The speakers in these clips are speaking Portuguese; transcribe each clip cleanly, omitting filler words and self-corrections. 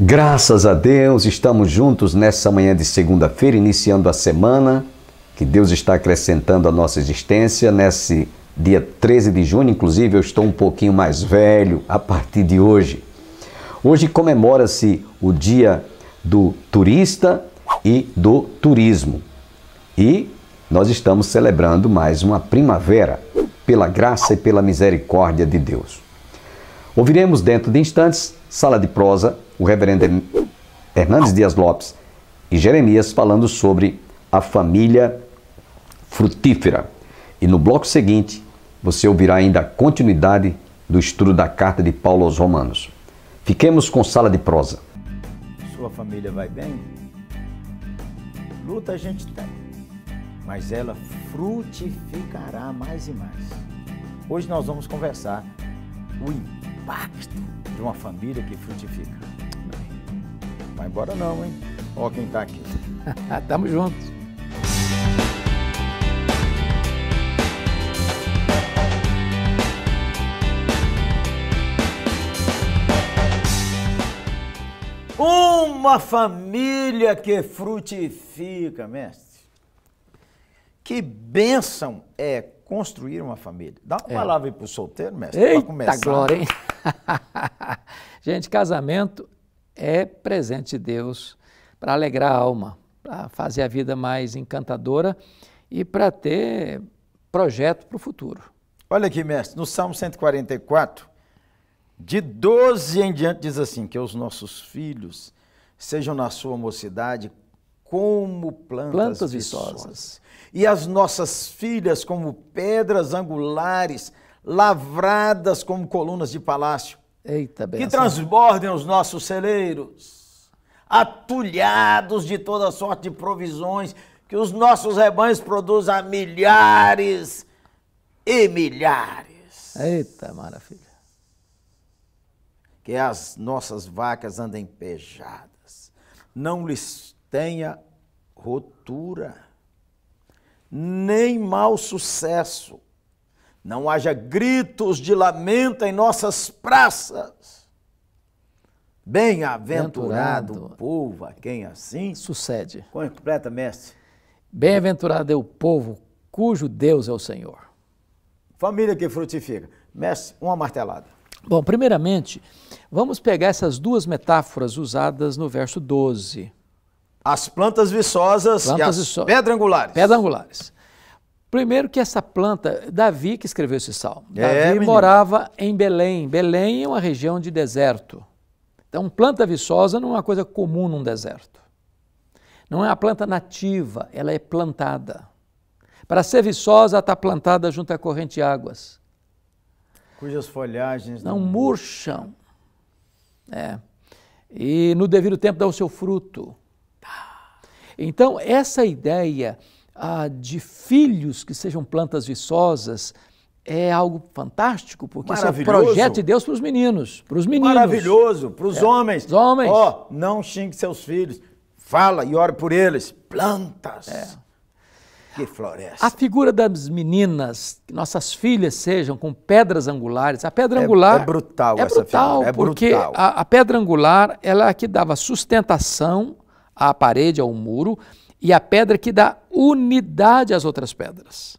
Graças a Deus, estamos juntos nessa manhã de segunda-feira, iniciando a semana que Deus está acrescentando à nossa existência. Nesse dia 13 de junho, inclusive, eu estou um pouquinho mais velho a partir de hoje. Hoje comemora-se o dia do turista e do turismo. E nós estamos celebrando mais uma primavera, pela graça e pela misericórdia de Deus. Ouviremos dentro de instantes, Sala de Prosa, o reverendo Hernandes Dias Lopes e Jeremias falando sobre a família frutífera. E no bloco seguinte, você ouvirá ainda a continuidade do estudo da carta de Paulo aos Romanos. Fiquemos com Sala de Prosa. Sua família vai bem? Luta a gente tem, mas ela frutificará mais e mais. Hoje nós vamos conversar o impacto de uma família que frutifica. Vai embora não, hein? Ó quem tá aqui. Tamo juntos. Uma família que frutifica, mestre. Que bênção é construir uma família. Dá uma palavra aí pro solteiro, mestre. Eita, começar. glória, hein? Gente, casamento é presente de Deus para alegrar a alma, para fazer a vida mais encantadora e para ter projeto para o futuro. Olha aqui, mestre, no Salmo 144, de 12 em diante diz assim, que os nossos filhos sejam na sua mocidade como plantas viçosas, e as nossas filhas como pedras angulares, lavradas como colunas de palácio. Eita, benção. Que transbordem os nossos celeiros, atulhados de toda sorte de provisões, que os nossos rebanhos produzam milhares e milhares. Eita, maravilha. Que as nossas vacas andem pejadas, não lhes tenha rotura, nem mau sucesso. Não haja gritos de lamento em nossas praças. Bem-aventurado o povo a quem assim sucede. Completa, mestre. Bem-aventurado é o povo cujo Deus é o Senhor. Família que frutifica. Mestre, uma martelada. Bom, primeiramente, vamos pegar essas duas metáforas usadas no verso 12. As plantas viçosas e as pedras angulares. Pedras angulares. Primeiro que essa planta, Davi que escreveu esse salmo. Davi menino. morava em Belém. Belém é uma região de deserto. Então, planta viçosa não é uma coisa comum num deserto. Não é uma planta nativa, ela é plantada. Para ser viçosa, ela está plantada junto à corrente de águas. Cujas folhagens não murcham. E no devido tempo dá o seu fruto. Então, essa ideia de filhos que sejam plantas viçosas é algo fantástico, porque isso é um projeto de Deus para os meninos, Maravilhoso, para os homens. Os homens. Ó, não xingue seus filhos, fala e ore por eles. Plantas que florescem. A figura das meninas, que nossas filhas sejam com pedras angulares. A pedra angular é brutal essa figura. É porque brutal. A pedra angular ela é a que dava sustentação à parede, ao muro, e a pedra que dá unidade às outras pedras.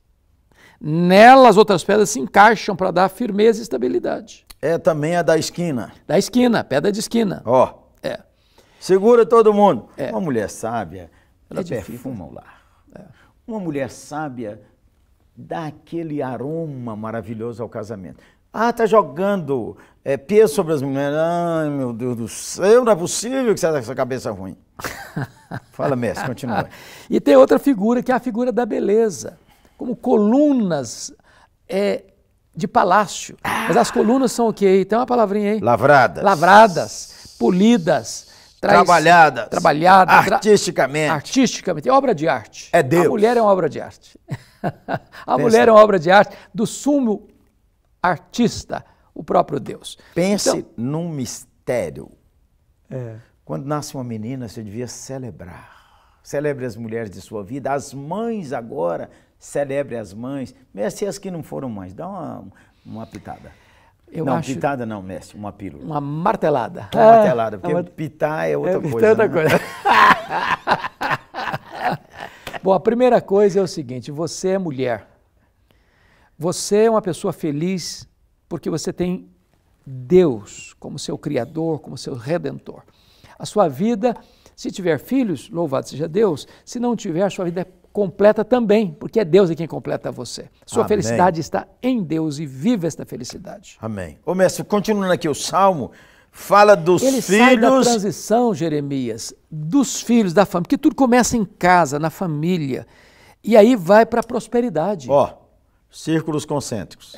Nela, as outras pedras se encaixam para dar firmeza e estabilidade. É também a da esquina. Da esquina, pedra de esquina. Ó. Segura todo mundo. Uma mulher sábia, ela perfuma o lar. Uma mulher sábia dá aquele aroma maravilhoso ao casamento. Tá jogando peso sobre as mulheres. Ai, meu Deus do céu, não é possível que você tenha essa cabeça ruim. Fala, mestre, continua. E tem outra figura, que é a figura da beleza, como colunas de palácio. Mas as colunas são o quê? Tem uma palavrinha aí. Lavradas. Lavradas, polidas. Trabalhadas. Artisticamente. Artisticamente. É obra de arte. É Deus. A mulher é uma obra de arte. A mulher é uma obra de arte do sumo artista, o próprio Deus. Pense então, num mistério. Quando nasce uma menina, você devia celebrar. Celebre as mulheres de sua vida. As mães agora, celebre as mães. Mesmo as que não foram mães. Dá uma pitada. Não, acho... pitada não, mestre, uma pílula. Uma martelada. Uma martelada, porque pitar é outra coisa. É outra coisa. Bom, a primeira coisa é o seguinte, você é mulher. Você é uma pessoa feliz porque você tem Deus como seu Criador, como seu Redentor. A sua vida, se tiver filhos, louvado seja Deus, se não tiver, a sua vida é completa também, porque é Deus quem completa você. Sua felicidade está em Deus e viva esta felicidade. Amém. Ô mestre, continuando aqui o Salmo, fala dos filhos... Ele sai da transição, Jeremias, dos filhos, da família, porque tudo começa em casa, na família, e aí vai para a prosperidade. Ó, círculos concêntricos.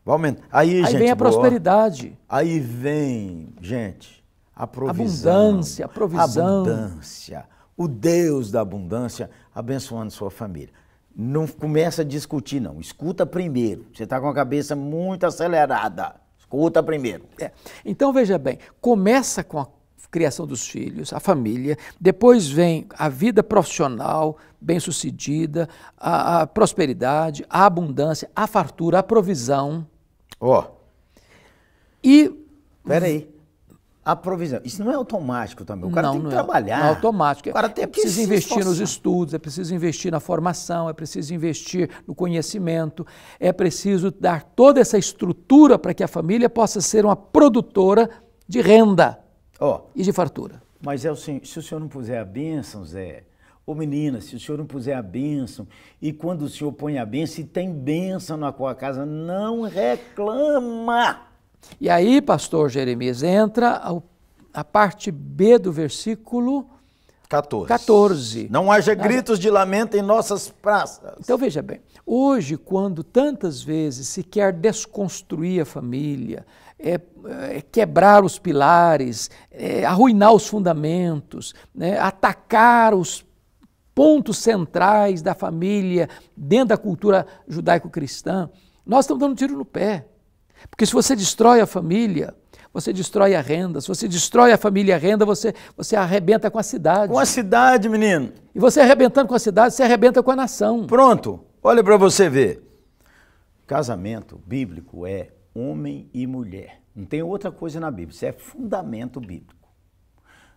Vai aumentar. Aí, gente, vem a prosperidade. Aí vem, gente, a provisão. Abundância, a provisão. Abundância. O Deus da abundância abençoando sua família. Não começa a discutir, não. Escuta primeiro. Você está com a cabeça muito acelerada. Escuta primeiro. Então, veja bem, começa com a criação dos filhos, a família, depois vem a vida profissional bem-sucedida, a prosperidade, a abundância, a fartura, a provisão. E... Peraí. A provisão. Isso não é automático também. O cara tem que trabalhar. Não é automático. O cara tem que preciso investir nos estudos, é preciso investir na formação, é preciso investir no conhecimento, é preciso dar toda essa estrutura para que a família possa ser uma produtora de renda e de fartura. Mas se o senhor não puser a bênção, Zé, ô menina, se o senhor não puser a bênção, e quando o senhor põe a bênção, se tem bênção na tua casa, não reclama. E aí, pastor Jeremias, entra a parte B do versículo 14. Não haja gritos de lamento em nossas praças. Então, veja bem, hoje, quando tantas vezes se quer desconstruir a família, quebrar os pilares, arruinar os fundamentos, atacar os pontos centrais da família dentro da cultura judaico-cristã, nós estamos dando um tiro no pé. Porque se você destrói a família, você destrói a renda. Se você destrói a família e a renda, você arrebenta com a cidade. Com a cidade, menino. E você arrebentando com a cidade, você arrebenta com a nação. Pronto. Olha para você ver. Casamento bíblico é homem e mulher. Não tem outra coisa na Bíblia. Isso é fundamento bíblico.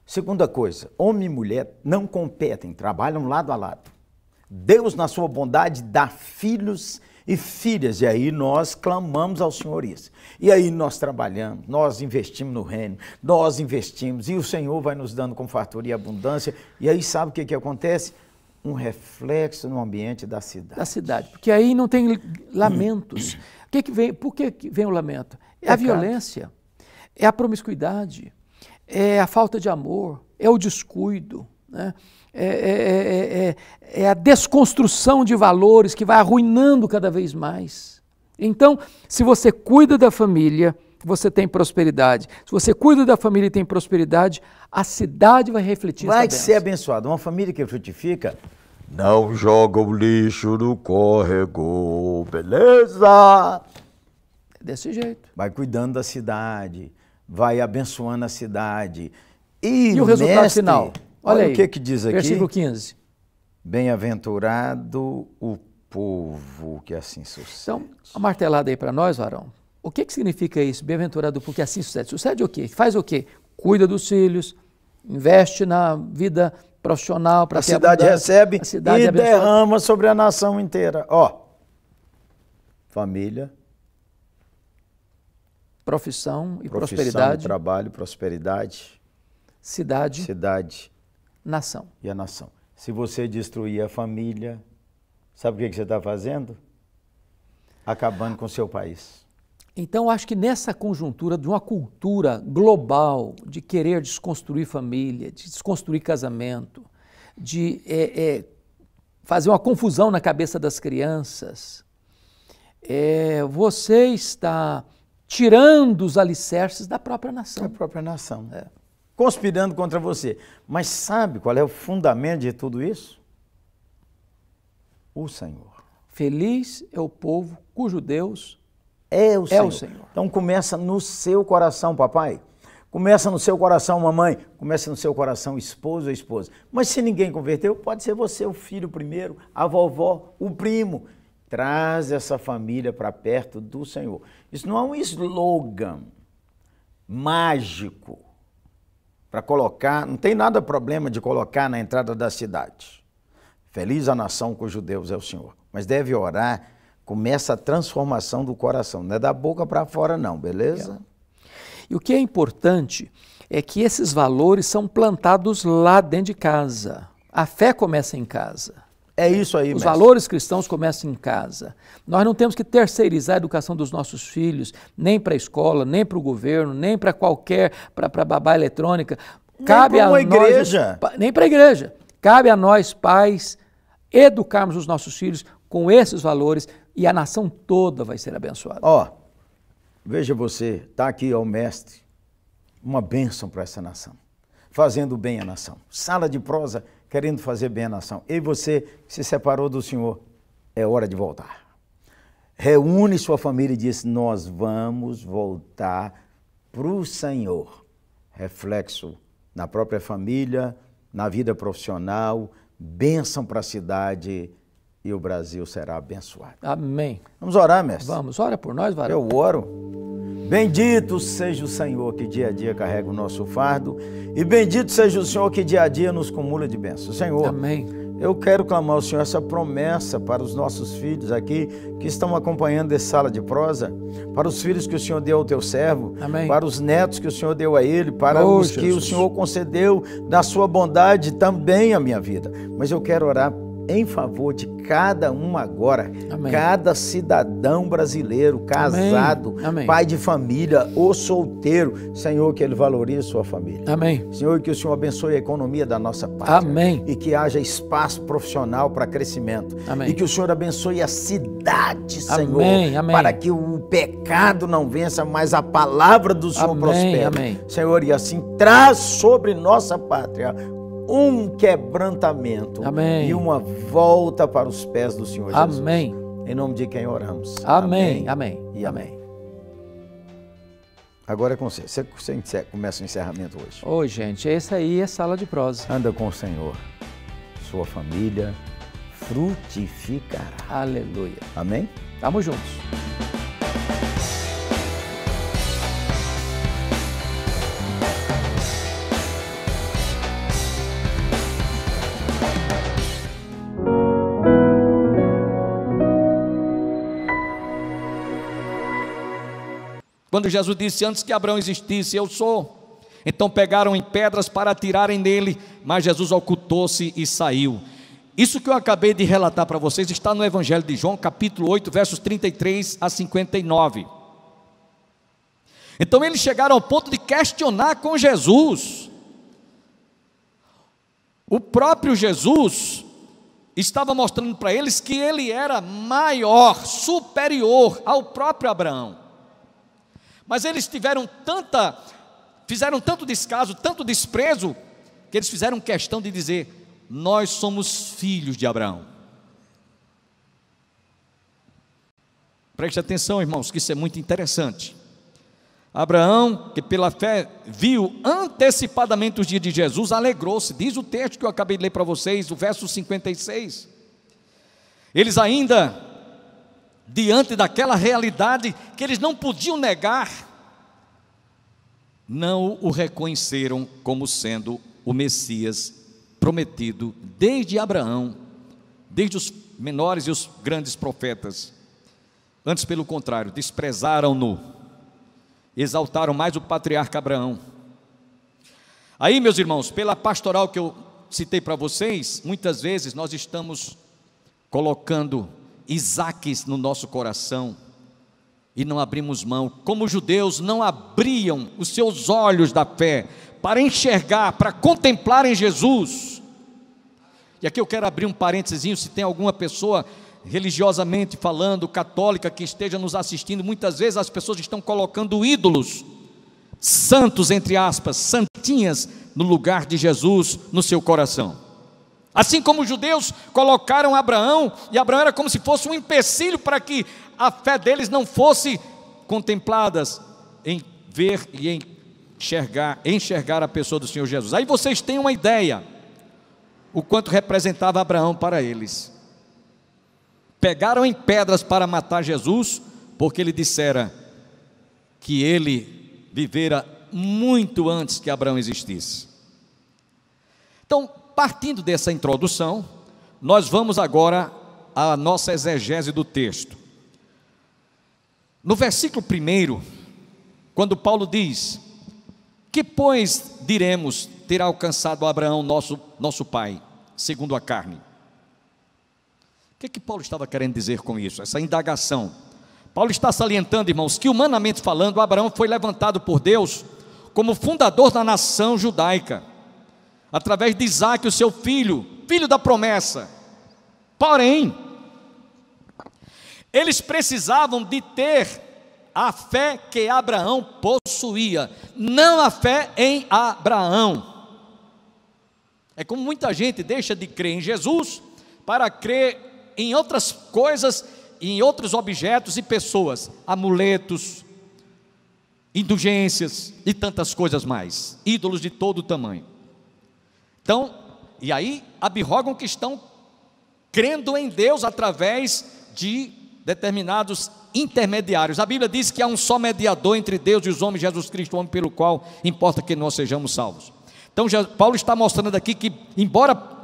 Segunda coisa, homem e mulher não competem, trabalham lado a lado. Deus, na sua bondade, dá filhos e filhas, e aí nós clamamos ao Senhor isso. E aí nós trabalhamos, nós investimos no reino, nós investimos, e o Senhor vai nos dando com fartura e abundância, e aí sabe o que acontece? Um reflexo no ambiente da cidade. Da cidade, porque aí não tem lamentos. Por que vem o lamento? É a violência, é a promiscuidade, é a falta de amor, é o descuido, né? É a desconstrução de valores que vai arruinando cada vez mais. Então, se você cuida da família, você tem prosperidade. Se você cuida da família e tem prosperidade, a cidade vai refletir essa bênção. Vai ser abençoada. Uma família que frutifica, não joga o lixo no córrego, beleza? É desse jeito. Vai cuidando da cidade, vai abençoando a cidade. E o resultado final? Olha aí, o que diz aqui? Versículo 15. Bem-aventurado o povo que assim sucede. Então, a martelada aí para nós, varão. O que significa isso? Bem-aventurado porque assim sucede. Sucede o quê? Faz o quê? Cuida dos filhos, investe na vida profissional para ter abundância. A cidade recebe e derrama sobre a nação inteira. Família. Profissão e prosperidade. Trabalho, prosperidade. Cidade. Nação. E a nação. Se você destruir a família, sabe o que você está fazendo? Acabando com o seu país. Então, acho que nessa conjuntura de uma cultura global de querer desconstruir família, de desconstruir casamento, de fazer uma confusão na cabeça das crianças, você está tirando os alicerces da própria nação. Da própria nação. Conspirando contra você. Mas sabe qual é o fundamento de tudo isso? O Senhor. Feliz é o povo cujo Deus é o Senhor. Então começa no seu coração, papai. Começa no seu coração, mamãe. Começa no seu coração, esposo ou esposa. Mas se ninguém converteu, pode ser você, o filho primeiro, a vovó, o primo. Traz essa família para perto do Senhor. Isso não é um slogan mágico para colocar, não tem nada problema de colocar na entrada da cidade. Feliz a nação cujo Deus é o Senhor. Mas deve orar, começa a transformação do coração. Não é da boca para fora não, beleza? E o que é importante é que esses valores são plantados lá dentro de casa. A fé começa em casa. É isso aí, Os mestre. valores cristãos começam em casa. Nós não temos que terceirizar a educação dos nossos filhos, nem para a escola, nem para o governo, nem para qualquer, para babá eletrônica. Cabe a igreja. Nem para a igreja. Cabe a nós, pais, educarmos os nossos filhos com esses valores e a nação toda vai ser abençoada. Ó, veja você, está aqui ó, o mestre, uma bênção para essa nação, fazendo bem à nação. Sala de prosa, querendo fazer bem à nação. E você que se separou do Senhor, é hora de voltar. Reúne sua família e diz, nós vamos voltar para o Senhor. Reflexo na própria família, na vida profissional, bênção para a cidade e o Brasil será abençoado. Amém. Vamos orar, mestre? Vamos, ora por nós, varão. Eu oro. Bendito seja o Senhor que dia a dia carrega o nosso fardo e bendito seja o Senhor que dia a dia nos cumula de bênçãos. Senhor, Amém. Eu quero clamar ao Senhor essa promessa para os nossos filhos aqui que estão acompanhando essa sala de prosa, para os filhos que o Senhor deu ao teu servo, Amém. para os netos que o Senhor deu a ele, para os que o Senhor concedeu da sua bondade também à minha vida. Mas eu quero orar em favor de cada um agora, Amém. cada cidadão brasileiro, casado, Amém. pai de família ou solteiro, Senhor, que ele valorize sua família. Amém. Senhor, que o Senhor abençoe a economia da nossa pátria. Amém. E que haja espaço profissional para crescimento. Amém. E que o Senhor abençoe a cidade, Senhor, Amém. Amém. para que o pecado não vença, mas a palavra do Senhor Amém. prospere. Amém. Senhor, e assim traz sobre nossa pátria um quebrantamento. Amém. E uma volta para os pés do Senhor Jesus. Amém. Em nome de quem oramos. Amém. Amém. E amém. Agora é com você. Você começa o encerramento hoje. Oi, gente, esse aí é sala de prosa. Anda com o Senhor. Sua família frutificará. Aleluia. Amém? Tamo juntos. Quando Jesus disse, antes que Abraão existisse, eu sou. Então pegaram em pedras para atirarem nele, mas Jesus ocultou-se e saiu. Isso que eu acabei de relatar para vocês está no Evangelho de João, capítulo 8, versos 33 a 59. Então eles chegaram ao ponto de questionar com Jesus. O próprio Jesus estava mostrando para eles que ele era maior, superior ao próprio Abraão. Mas eles fizeram tanto descaso, tanto desprezo, que eles fizeram questão de dizer, nós somos filhos de Abraão. Preste atenção, irmãos, que isso é muito interessante. Abraão, que pela fé viu antecipadamente os dias de Jesus, alegrou-se. Diz o texto que eu acabei de ler para vocês, o verso 56. Eles ainda, diante daquela realidade que eles não podiam negar, não o reconheceram como sendo o Messias prometido desde Abraão, desde os menores e os grandes profetas. Antes, pelo contrário, desprezaram-no, exaltaram mais o patriarca Abraão. Aí, meus irmãos, pela pastoral que eu citei para vocês, muitas vezes nós estamos colocando Isaques no nosso coração e não abrimos mão, como os judeus não abriam os seus olhos da fé para enxergar, para contemplar em Jesus. E aqui eu quero abrir um parênteses, se tem alguma pessoa religiosamente falando, católica, que esteja nos assistindo, muitas vezes as pessoas estão colocando ídolos, santos entre aspas, santinhas, no lugar de Jesus no seu coração. Assim como os judeus colocaram Abraão, e Abraão era como se fosse um empecilho para que a fé deles não fosse contempladas em ver e em enxergar a pessoa do Senhor Jesus. Aí vocês têm uma ideia, o quanto representava Abraão para eles. pegaram em pedras para matar Jesus, porque ele dissera que ele vivera muito antes que Abraão existisse. Então, partindo dessa introdução, nós vamos agora à nossa exegese do texto. No versículo 1, quando Paulo diz: que pois diremos ter alcançado Abraão nosso pai, segundo a carne? O que Paulo estava querendo dizer com isso? Essa indagação. Paulo está salientando, irmãos, que humanamente falando, Abraão foi levantado por Deus como fundador da nação judaica, através de Isaque, o seu filho, filho da promessa. Porém, eles precisavam de ter a fé que Abraão possuía, não a fé em Abraão. É como muita gente deixa de crer em Jesus para crer em outras coisas, em outros objetos e pessoas, amuletos, indulgências e tantas coisas mais, ídolos de todo tamanho. Então, e aí abirrogam que estão crendo em Deus através de determinados intermediários. A Bíblia diz que há um só mediador entre Deus e os homens, Jesus Cristo, o homem pelo qual importa que nós sejamos salvos. Então Paulo está mostrando aqui que, embora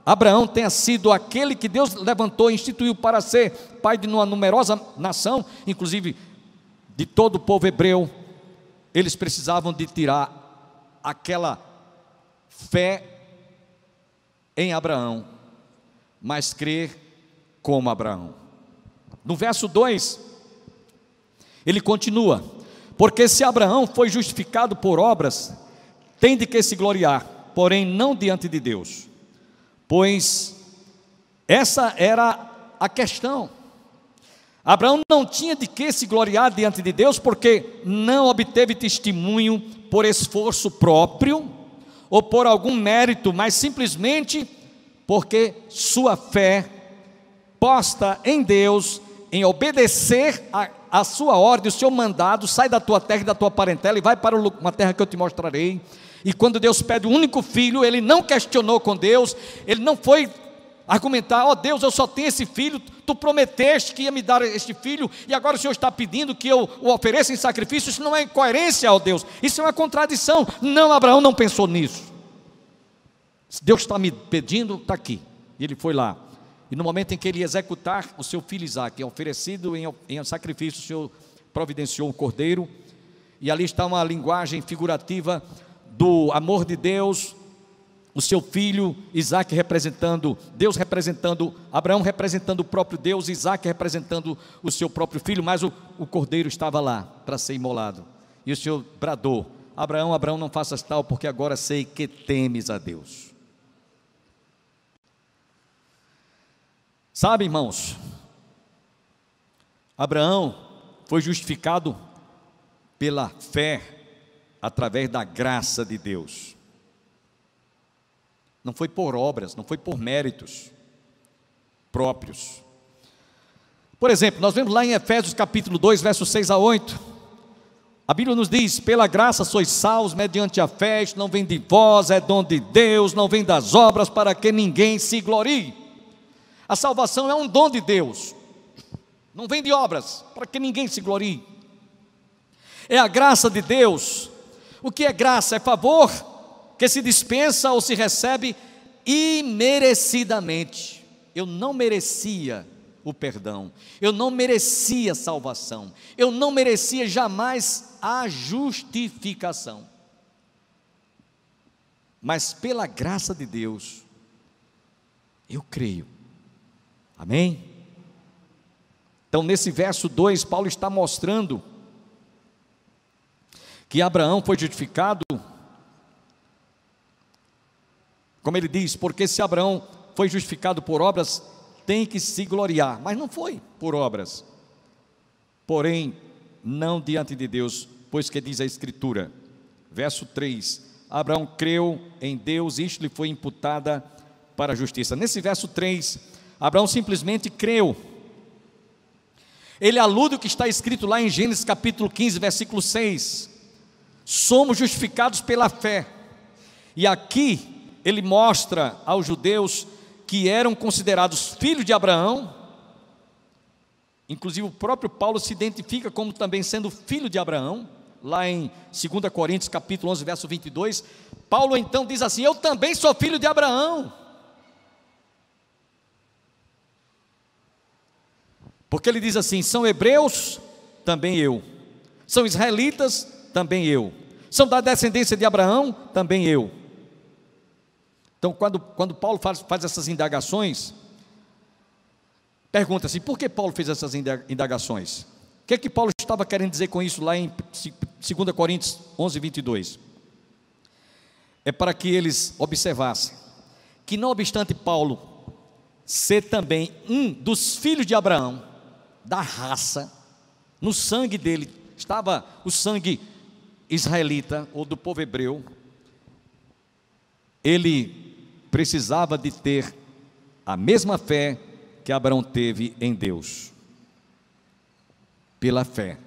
Abraão tenha sido aquele que Deus levantou e instituiu para ser pai de uma numerosa nação, inclusive de todo o povo hebreu, eles precisavam de tirar aquela fé em Abraão, mas crer como Abraão. No verso 2, ele continua: porque se Abraão foi justificado por obras, tem de que se gloriar, porém não diante de Deus. Pois essa era a questão. Abraão não tinha de que se gloriar diante de Deus, porque não obteve testemunho por esforço próprio, ou por algum mérito, mas simplesmente porque sua fé, posta em Deus, em obedecer a sua ordem, o seu mandado: sai da tua terra e da tua parentela e vai para uma terra que eu te mostrarei. E quando Deus pede o único filho, ele não questionou com Deus, ele não foi argumentar: ó Deus, eu só tenho esse filho, tu prometeste que ia me dar este filho, e agora o Senhor está pedindo que eu o ofereça em sacrifício. Isso não é incoerência, ó Deus, isso é uma contradição. Não, Abraão não pensou nisso. Se Deus está me pedindo, está aqui. E ele foi lá, e no momento em que ele ia executar o seu filho Isaque, oferecido em sacrifício, o Senhor providenciou um cordeiro. E ali está uma linguagem figurativa do amor de Deus, o seu filho Isaque representando Deus, representando Abraão, representando o próprio Deus, Isaque representando o seu próprio filho, mas o cordeiro estava lá para ser imolado. E o Senhor bradou: Abraão, Abraão, não faças tal, porque agora sei que temes a Deus. Sabe, irmãos, Abraão foi justificado pela fé, através da graça de Deus. Não foi por obras, não foi por méritos próprios. Por exemplo, nós vemos lá em Efésios capítulo 2, versos 6 a 8, a Bíblia nos diz: pela graça sois salvos mediante a fé, isto não vem de vós, é dom de Deus, não vem das obras, para que ninguém se glorie. A salvação é um dom de Deus, não vem de obras, para que ninguém se glorie. É a graça de Deus. O que é graça? É favor que se dispensa ou se recebe imerecidamente. Eu não merecia o perdão, eu não merecia a salvação, eu não merecia jamais a justificação. Mas pela graça de Deus, eu creio. Amém? Então, nesse verso 2, Paulo está mostrando que Abraão foi justificado, como ele diz, porque se Abraão foi justificado por obras, tem que se gloriar, mas não foi por obras, porém, não diante de Deus, pois que diz a Escritura, verso 3, Abraão creu em Deus, e isto lhe foi imputada para a justiça. Nesse verso 3, Abraão simplesmente creu. Ele alude o que está escrito lá em Gênesis capítulo 15, versículo 6, somos justificados pela fé. E aqui ele mostra aos judeus que eram considerados filhos de Abraão, inclusive o próprio Paulo se identifica como também sendo filho de Abraão, lá em 2 Coríntios capítulo 11, verso 22, Paulo então diz assim: eu também sou filho de Abraão. Porque ele diz assim: são hebreus, também eu. São israelitas, também eu. São da descendência de Abraão, também eu. Então, quando Paulo faz essas indagações, pergunta-se, por que Paulo fez essas indagações? O que é que Paulo estava querendo dizer com isso lá em 2 Coríntios 11, 22? É para que eles observassem que, não obstante Paulo ser também um dos filhos de Abraão, da raça, no sangue dele estava o sangue israelita, ou do povo hebreu, ele precisava de ter a mesma fé que Abraão teve em Deus. Pela fé,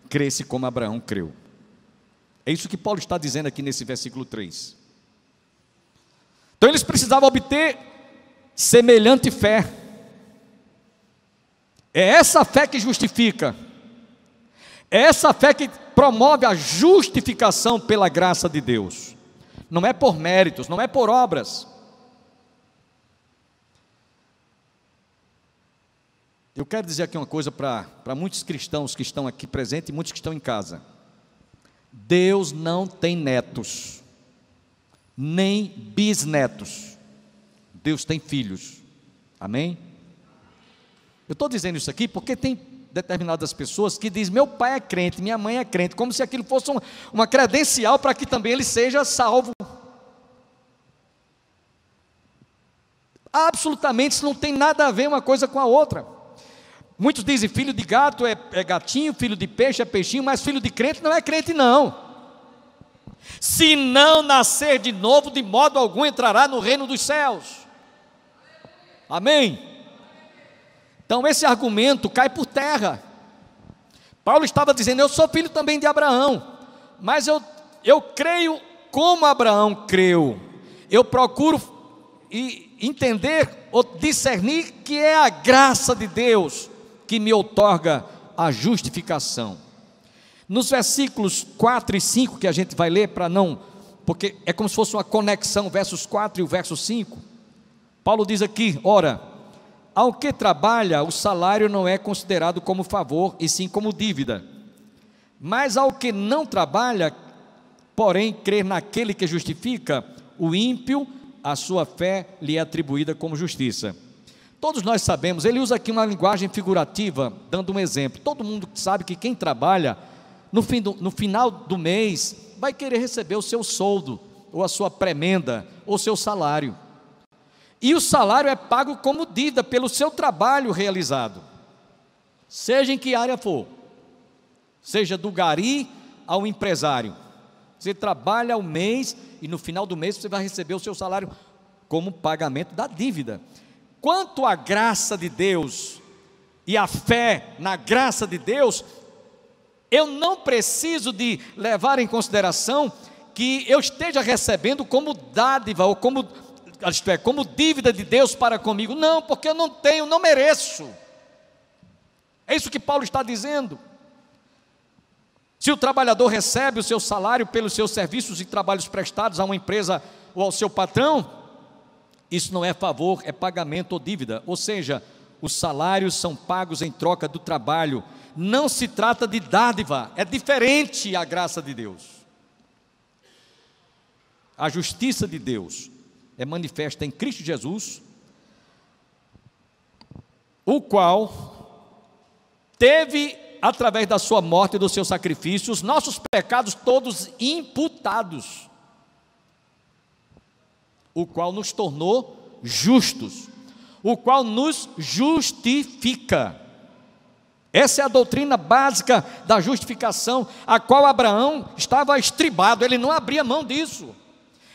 cresce como Abraão creu. É isso que Paulo está dizendo aqui nesse versículo 3. Então eles precisavam obter semelhante fé. É essa fé que justifica. É essa fé que promove a justificação pela graça de Deus. Não é por méritos, não é por obras. Eu quero dizer aqui uma coisa para muitos cristãos que estão aqui presentes e muitos que estão em casa. Deus não tem netos, nem bisnetos. Deus tem filhos. Amém? Eu estou dizendo isso aqui porque tem determinadas pessoas que dizem: meu pai é crente, minha mãe é crente, como se aquilo fosse uma credencial para que também ele seja salvo. Absolutamente, isso não tem nada a ver uma coisa com a outra. Muitos dizem: filho de gato é gatinho, filho de peixe é peixinho, mas filho de crente não é crente não. Se não nascer de novo, de modo algum entrará no reino dos céus. Amém? Então esse argumento cai por terra. Paulo estava dizendo: eu sou filho também de Abraão, mas eu creio como Abraão creu. Eu procuro entender ou discernir que é a graça de Deus que me outorga a justificação. Nos versículos 4 e 5 que a gente vai ler, porque é como se fosse uma conexão, versos 4 e o verso 5, Paulo diz aqui: ora, ao que trabalha, o salário não é considerado como favor, e sim como dívida. Mas ao que não trabalha, porém crer naquele que justifica o ímpio, a sua fé lhe é atribuída como justiça. Todos nós sabemos, ele usa aqui uma linguagem figurativa, dando um exemplo. Todo mundo sabe que quem trabalha, no final do mês, vai querer receber o seu soldo, ou a sua pré-emenda, ou seu salário. E o salário é pago como dívida pelo seu trabalho realizado, seja em que área for, seja do gari ao empresário. Você trabalha o mês e no final do mês você vai receber o seu salário como pagamento da dívida. Quanto à graça de Deus e a fé na graça de Deus, eu não preciso de levar em consideração que eu esteja recebendo como dádiva ou como dívida de Deus para comigo. Não, porque eu não tenho, não mereço. É isso que Paulo está dizendo. Se o trabalhador recebe o seu salário pelos seus serviços e trabalhos prestados a uma empresa ou ao seu patrão, isso não é favor, é pagamento ou dívida. Ou seja, os salários são pagos em troca do trabalho. Não se trata de dádiva, é diferente a graça de Deus. A justiça de Deus é manifesta em Cristo Jesus, o qual teve, através da sua morte e do seu sacrifício, os nossos pecados todos imputados, o qual nos tornou justos, o qual nos justifica. Essa é a doutrina básica da justificação, a qual Abraão estava estribado, ele não abria mão disso.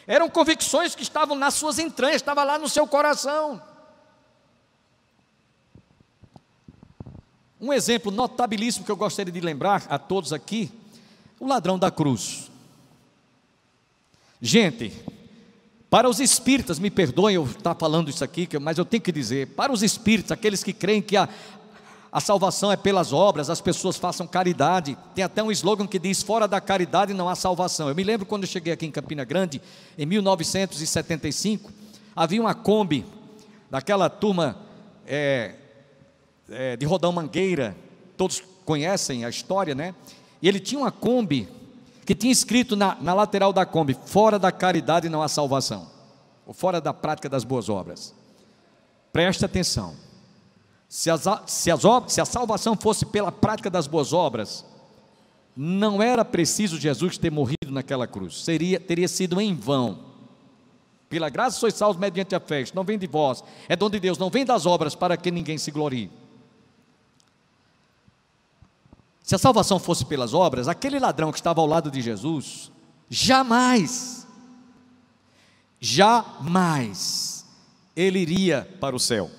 Eram convicções que estavam nas suas entranhas, estavam lá no seu coração. Um exemplo notabilíssimo que eu gostaria de lembrar a todos aqui: o ladrão da cruz. Gente, para os espíritas, me perdoem eu estar falando isso aqui, mas eu tenho que dizer, para os espíritas, aqueles que creem que a salvação é pelas obras, as pessoas façam caridade. Tem até um slogan que diz: fora da caridade não há salvação. Eu me lembro quando eu cheguei aqui em Campina Grande, em 1975, havia uma Kombi, daquela turma de Rodão Mangueira, todos conhecem a história, né? E ele tinha uma Kombi, que tinha escrito na lateral da Kombi: fora da caridade não há salvação, ou fora da prática das boas obras. Preste atenção. Se a salvação fosse pela prática das boas obras, não era preciso Jesus ter morrido naquela cruz, teria sido em vão. Pela graça sois salvos mediante a fé, não vem de vós, é dom de Deus, não vem das obras, para que ninguém se glorie. Se a salvação fosse pelas obras, aquele ladrão que estava ao lado de Jesus, jamais ele iria para o céu.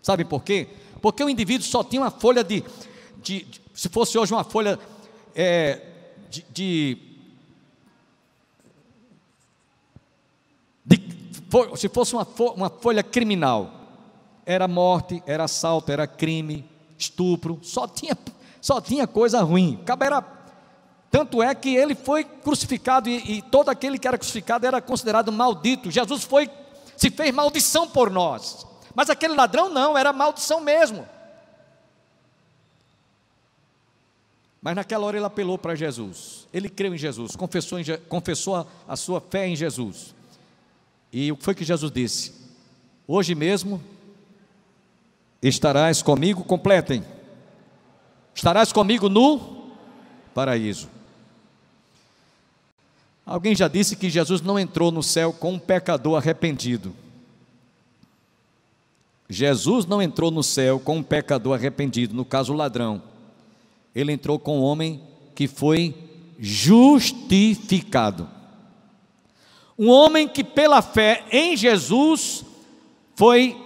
Sabe por quê? Porque o indivíduo só tinha uma folha se fosse hoje uma folha se fosse uma folha criminal, era morte, era assalto, era crime, estupro, só tinha coisa ruim. Tanto é que ele foi crucificado, e todo aquele que era crucificado era considerado maldito. Jesus se fez maldição por nós. Mas aquele ladrão não, era maldição mesmo. Mas naquela hora ele apelou para Jesus, ele creu em Jesus, confessou a sua fé em Jesus. E o que foi que Jesus disse? Hoje mesmo estarás comigo, completem, estarás comigo no paraíso. Alguém já disse que Jesus não entrou no céu com um pecador arrependido. Jesus não entrou no céu com um pecador arrependido, no caso o ladrão. Ele entrou com um homem que foi justificado. Um homem que pela fé em Jesus foi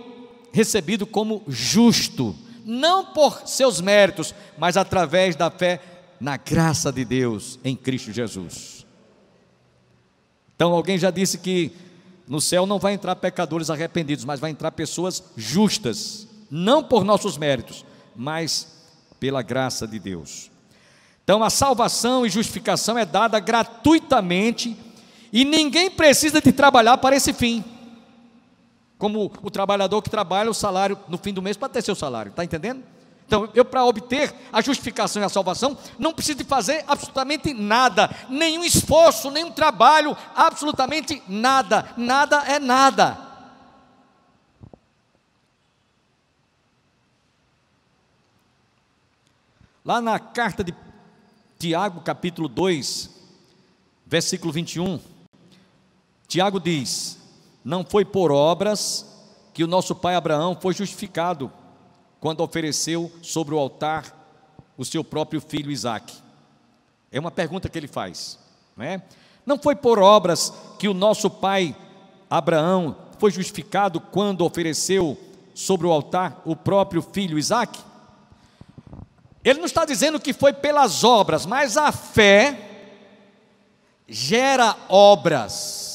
recebido como justo, não por seus méritos, mas através da fé na graça de Deus em Cristo Jesus. Então alguém já disse que no céu não vai entrar pecadores arrependidos, mas vai entrar pessoas justas, não por nossos méritos, mas pela graça de Deus. Então a salvação e justificação é dada gratuitamente, e ninguém precisa de trabalhar para esse fim, como o trabalhador que trabalha o salário no fim do mês para ter seu salário, está entendendo? Então eu, para obter a justificação e a salvação, não preciso de fazer absolutamente nada, nenhum esforço, nenhum trabalho, absolutamente nada, nada é nada. Lá na carta de Tiago, capítulo 2, versículo 21, Tiago diz: não foi por obras que o nosso pai Abraão foi justificado, quando ofereceu sobre o altar o seu próprio filho Isaque. É uma pergunta que ele faz, não é? Não foi por obras que o nosso pai Abraão foi justificado quando ofereceu sobre o altar o próprio filho Isaque? Ele não está dizendo que foi pelas obras, mas a fé gera obras.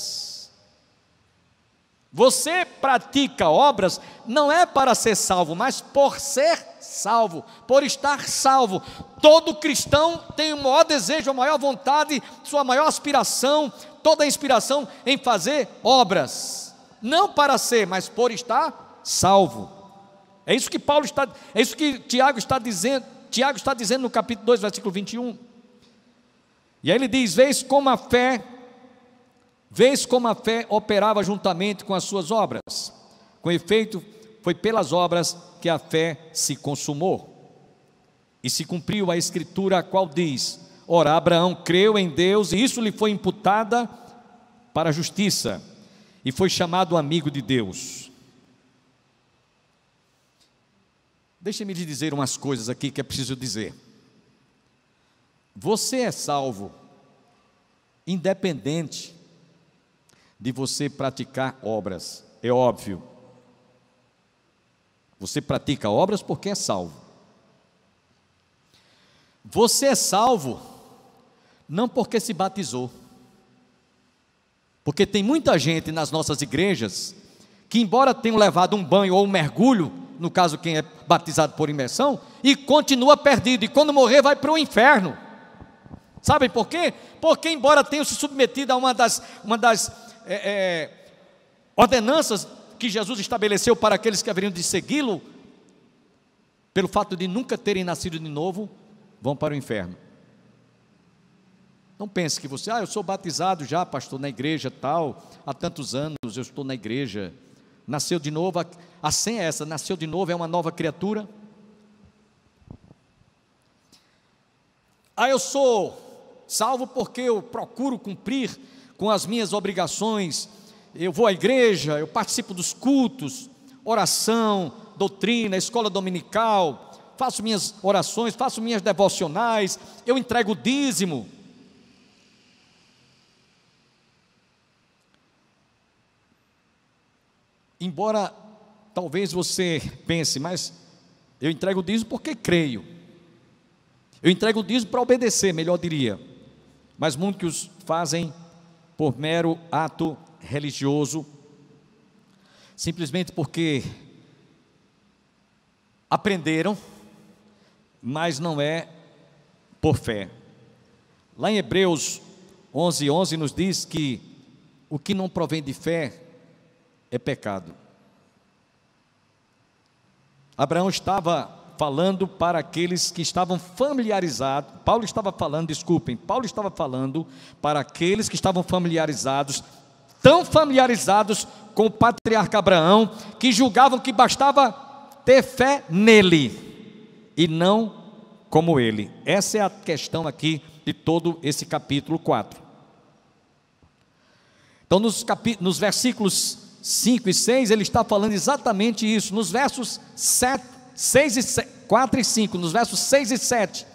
Você pratica obras não é para ser salvo, mas por ser salvo, por estar salvo. Todo cristão tem o maior desejo, a maior vontade, sua maior aspiração, toda a inspiração em fazer obras, não para ser, mas por estar salvo. É isso que Tiago está dizendo. Tiago está dizendo no capítulo 2, versículo 21. E aí ele diz: vês como a fé operava juntamente com as suas obras. Com efeito, foi pelas obras que a fé se consumou. E se cumpriu a escritura, a qual diz: ora, Abraão creu em Deus, e isso lhe foi imputada para a justiça, e foi chamado amigo de Deus. Deixe-me lhe dizer umas coisas aqui que é preciso dizer. Você é salvo, independente de você praticar obras, é óbvio. Você pratica obras porque é salvo. Você é salvo não porque se batizou, porque tem muita gente nas nossas igrejas que, embora tenham levado um banho ou um mergulho, no caso quem é batizado por imersão, e continua perdido, e quando morrer vai para o inferno. Sabem por quê? Porque embora tenham se submetido a uma das ordenanças que Jesus estabeleceu para aqueles que haveriam de segui-lo, pelo fato de nunca terem nascido de novo, vão para o inferno. Não pense que você, eu sou batizado já, pastor, na igreja tal, há tantos anos eu estou na igreja, nasceu de novo, a senha é essa, nasceu de novo, é uma nova criatura. Eu sou salvo porque eu procuro cumprir com as minhas obrigações, eu vou à igreja, eu participo dos cultos, oração, doutrina, escola dominical, faço minhas orações, faço minhas devocionais, eu entrego o dízimo. Embora talvez você pense, mas eu entrego o dízimo porque creio. Eu entrego o dízimo para obedecer, melhor diria. Mas muitos que os fazem por mero ato religioso, simplesmente porque aprenderam, mas não é por fé. Lá em Hebreus 11:11 nos diz que o que não provém de fé é pecado. Abraão estava falando para aqueles que estavam familiarizados, Paulo estava falando para aqueles que estavam familiarizados, tão familiarizados com o patriarca Abraão, que julgavam que bastava ter fé nele, e não como ele. Essa é a questão aqui de todo esse capítulo 4. Então nos versículos 5 e 6, ele está falando exatamente isso. Nos versos 4 e 5, nos versos 6 e 7,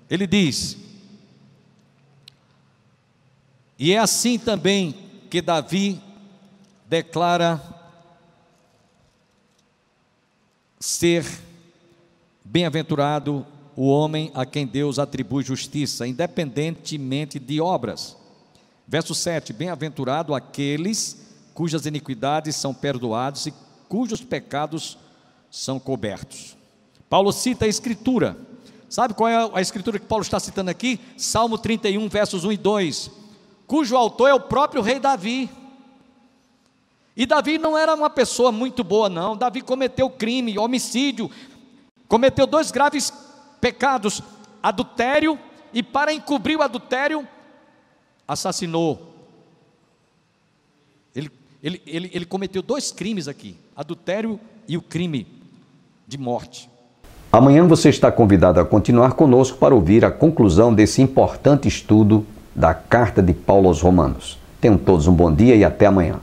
ele diz: e é assim também que Davi declara ser bem-aventurado o homem a quem Deus atribui justiça, independentemente de obras. Verso 7, bem-aventurado aqueles cujas iniquidades são perdoados e cujos pecados são cobertos. Paulo cita a escritura. Sabe qual é a escritura que Paulo está citando aqui? Salmo 31, versos 1 e 2, cujo autor é o próprio rei Davi. E Davi não era uma pessoa muito boa não. Davi cometeu crime, homicídio, cometeu 2 graves pecados, adultério, e para encobrir o adultério, assassinou. Ele cometeu 2 crimes aqui, adultério e o crime de morte. Amanhã você está convidado a continuar conosco para ouvir a conclusão desse importante estudo da carta de Paulo aos Romanos. Tenham todos um bom dia e até amanhã.